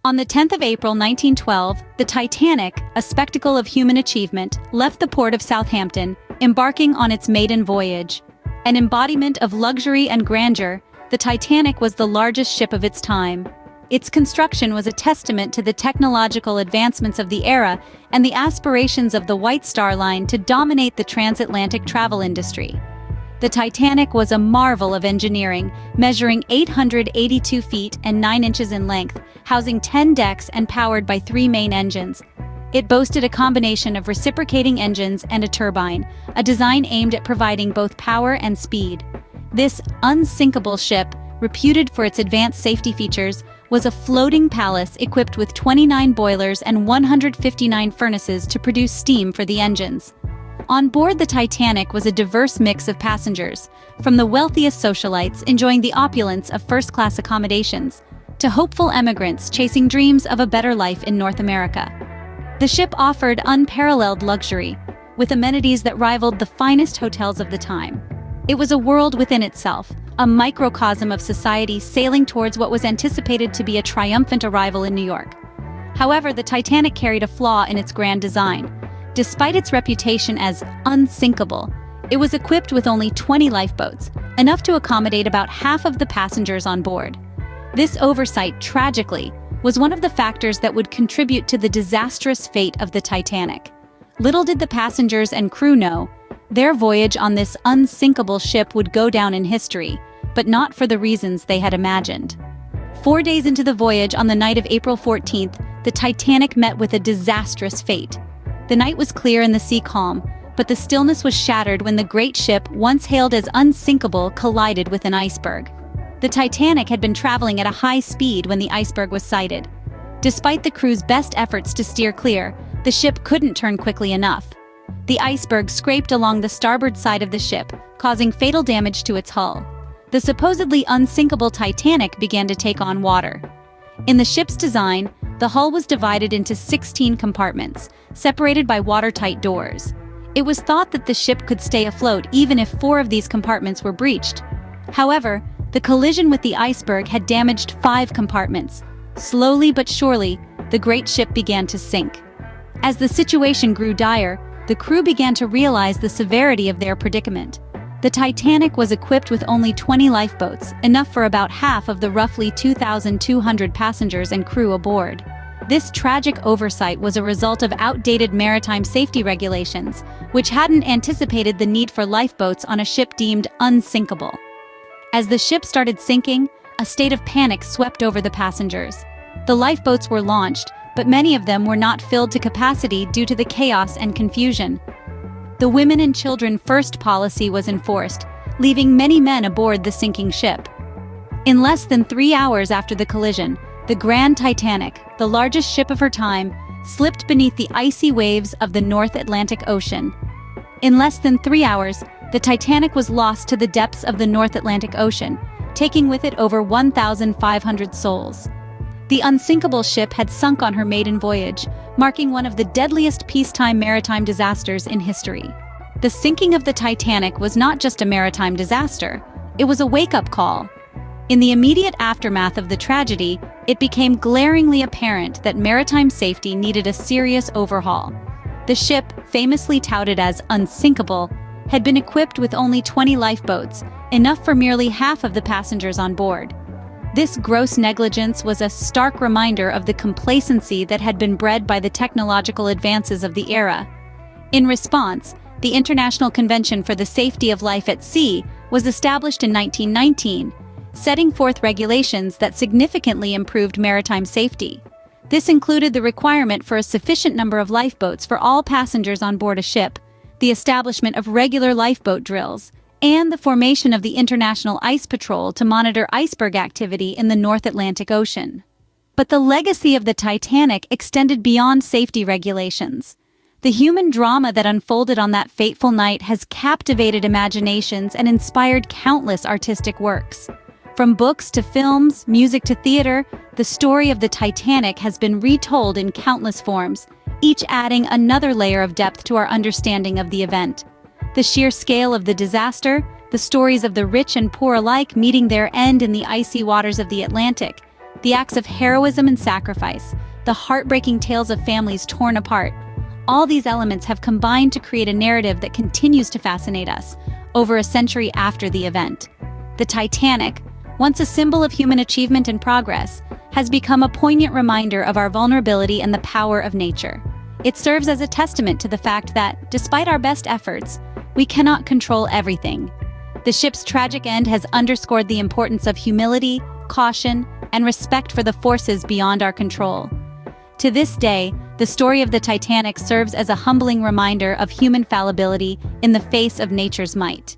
On the 10th of April 1912, the Titanic, a spectacle of human achievement, left the port of Southampton, embarking on its maiden voyage. An embodiment of luxury and grandeur, the Titanic was the largest ship of its time. Its construction was a testament to the technological advancements of the era and the aspirations of the White Star Line to dominate the transatlantic travel industry. The Titanic was a marvel of engineering, measuring 882 feet and 9 inches in length, housing 10 decks and powered by 3 main engines. It boasted a combination of reciprocating engines and a turbine, a design aimed at providing both power and speed. This unsinkable ship, reputed for its advanced safety features, was a floating palace equipped with 29 boilers and 159 furnaces to produce steam for the engines. On board the Titanic was a diverse mix of passengers, from the wealthiest socialites enjoying the opulence of first-class accommodations, to hopeful emigrants chasing dreams of a better life in North America. The ship offered unparalleled luxury, with amenities that rivaled the finest hotels of the time. It was a world within itself, a microcosm of society sailing towards what was anticipated to be a triumphant arrival in New York. However, the Titanic carried a flaw in its grand design. Despite its reputation as unsinkable, it was equipped with only 20 lifeboats, enough to accommodate about half of the passengers on board. This oversight, tragically, was one of the factors that would contribute to the disastrous fate of the Titanic. Little did the passengers and crew know, their voyage on this unsinkable ship would go down in history, but not for the reasons they had imagined. 4 days into the voyage, on the night of April 14th, the Titanic met with a disastrous fate. The night was clear and the sea calm, but the stillness was shattered when the great ship, once hailed as unsinkable, collided with an iceberg. The Titanic had been traveling at a high speed when the iceberg was sighted. Despite the crew's best efforts to steer clear, the ship couldn't turn quickly enough. The iceberg scraped along the starboard side of the ship, causing fatal damage to its hull. The supposedly unsinkable Titanic began to take on water. In the ship's design, the hull was divided into 16 compartments, separated by watertight doors. It was thought that the ship could stay afloat even if 4 of these compartments were breached. However, the collision with the iceberg had damaged 5 compartments. Slowly but surely, the great ship began to sink. As the situation grew dire, the crew began to realize the severity of their predicament. The Titanic was equipped with only 20 lifeboats, enough for about half of the roughly 2,200 passengers and crew aboard. This tragic oversight was a result of outdated maritime safety regulations, which hadn't anticipated the need for lifeboats on a ship deemed unsinkable. As the ship started sinking, a state of panic swept over the passengers. The lifeboats were launched, but many of them were not filled to capacity due to the chaos and confusion. The women and children first policy was enforced, leaving many men aboard the sinking ship. In less than 3 hours after the collision, the Grand Titanic, the largest ship of her time, slipped beneath the icy waves of the North Atlantic Ocean. In less than 3 hours, the Titanic was lost to the depths of the North Atlantic Ocean, taking with it over 1,500 souls. The unsinkable ship had sunk on her maiden voyage, marking one of the deadliest peacetime maritime disasters in history. The sinking of the Titanic was not just a maritime disaster, it was a wake-up call. In the immediate aftermath of the tragedy, it became glaringly apparent that maritime safety needed a serious overhaul. The ship, famously touted as unsinkable, had been equipped with only 20 lifeboats, enough for merely half of the passengers on board. This gross negligence was a stark reminder of the complacency that had been bred by the technological advances of the era. In response, the International Convention for the Safety of Life at Sea was established in 1919, setting forth regulations that significantly improved maritime safety. This included the requirement for a sufficient number of lifeboats for all passengers on board a ship, the establishment of regular lifeboat drills, and the formation of the International Ice Patrol to monitor iceberg activity in the North Atlantic Ocean. But the legacy of the Titanic extended beyond safety regulations. The human drama that unfolded on that fateful night has captivated imaginations and inspired countless artistic works. From books to films, music to theater, the story of the Titanic has been retold in countless forms, each adding another layer of depth to our understanding of the event. The sheer scale of the disaster, the stories of the rich and poor alike meeting their end in the icy waters of the Atlantic, The acts of heroism and sacrifice, the heartbreaking tales of families torn apart, all these elements have combined to create a narrative that continues to fascinate us over a century after the event. The Titanic, once a symbol of human achievement and progress, has become a poignant reminder of our vulnerability and the power of nature. It serves as a testament to the fact that, despite our best efforts, we cannot control everything. The ship's tragic end has underscored the importance of humility, caution, and respect for the forces beyond our control. To this day, the story of the Titanic serves as a humbling reminder of human fallibility in the face of nature's might.